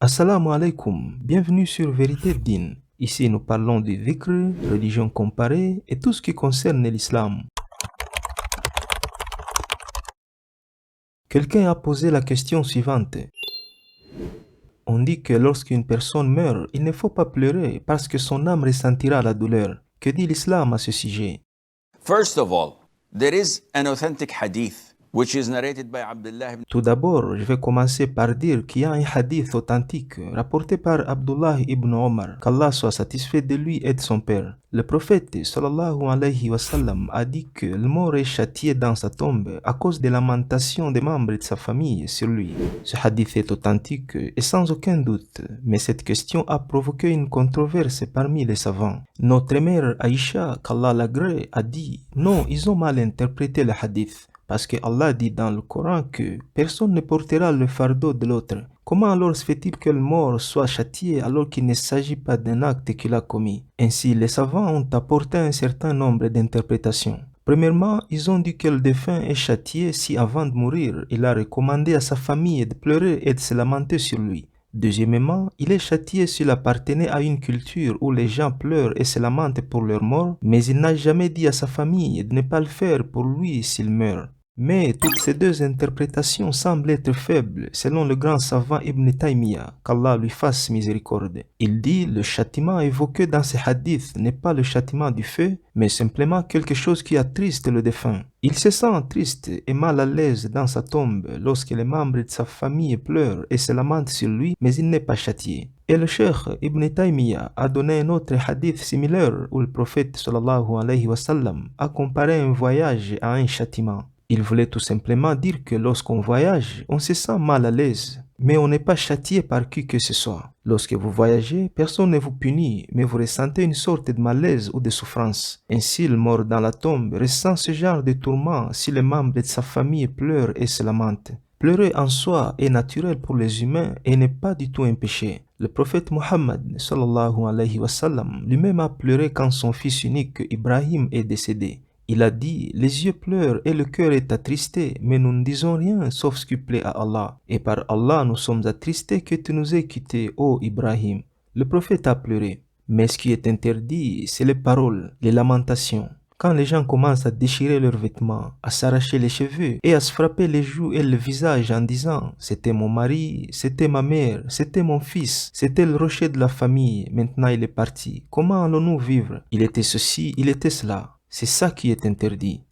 Assalamu alaikum, bienvenue sur Vérité Din. Ici, nous parlons du dhikr, religion comparée et tout ce qui concerne l'islam. Quelqu'un a posé la question suivante. On dit que lorsqu'une personne meurt, il ne faut pas pleurer parce que son âme ressentira la douleur. Que dit l'islam à ce sujet? First of all, there is an authentic hadith which is narrated by Abdullah ibn Tout d'abord, je vais commencer par dire qu'il y a un hadith authentique rapporté par Abdullah ibn Omar, qu'Allah soit satisfait de lui et de son père. Le prophète sallallahu alayhi wa sallam a dit que le mort est châtié dans sa tombe à cause des lamentations des membres de sa famille sur lui. Ce hadith est authentique et sans aucun doute, mais cette question a provoqué une controverse parmi les savants. Notre mère Aïcha, qu'Allah l'agrée, a dit « Non, ils ont mal interprété le hadith ». Parce que Allah dit dans le Coran que personne ne portera le fardeau de l'autre. Comment alors se fait-il que le mort soit châtié alors qu'il ne s'agit pas d'un acte qu'il a commis? Ainsi, les savants ont apporté un certain nombre d'interprétations. Premièrement, ils ont dit que le défunt est châtié si avant de mourir, il a recommandé à sa famille de pleurer et de se lamenter sur lui. Deuxièmement, il est châtié s'il appartenait à une culture où les gens pleurent et se lamentent pour leur mort, mais il n'a jamais dit à sa famille de ne pas le faire pour lui s'il meurt. Mais toutes ces deux interprétations semblent être faibles, selon le grand savant Ibn Taymiyyah, qu'Allah lui fasse miséricorde. Il dit le châtiment évoqué dans ces hadiths n'est pas le châtiment du feu, mais simplement quelque chose qui attriste le défunt. Il se sent triste et mal à l'aise dans sa tombe lorsque les membres de sa famille pleurent et se lamentent sur lui, mais il n'est pas châtié. Et le cheikh Ibn Taymiyyah a donné un autre hadith similaire où le prophète sallallahu alayhi wa sallam a comparé un voyage à un châtiment. Il voulait tout simplement dire que lorsqu'on voyage, on se sent mal à l'aise, mais on n'est pas châtié par qui que ce soit. Lorsque vous voyagez, personne ne vous punit, mais vous ressentez une sorte de malaise ou de souffrance. Ainsi, le mort dans la tombe ressent ce genre de tourment si les membres de sa famille pleurent et se lamentent. Pleurer en soi est naturel pour les humains et n'est pas du tout un péché. Le prophète Muhammad sallallahu alayhi wa sallam lui-même a pleuré quand son fils unique Ibrahim est décédé. Il a dit, les yeux pleurent et le cœur est attristé, mais nous ne disons rien sauf ce qui plaît à Allah. Et par Allah nous sommes attristés que tu nous aies quittés, ô Ibrahim. Le prophète a pleuré. Mais ce qui est interdit, c'est les paroles, les lamentations. Quand les gens commencent à déchirer leurs vêtements, à s'arracher les cheveux et à se frapper les joues et le visage en disant « C'était mon mari, c'était ma mère, c'était mon fils, c'était le rocher de la famille, maintenant il est parti. Comment allons-nous vivre? Il était ceci, il était cela. » C'est ça qui est interdit.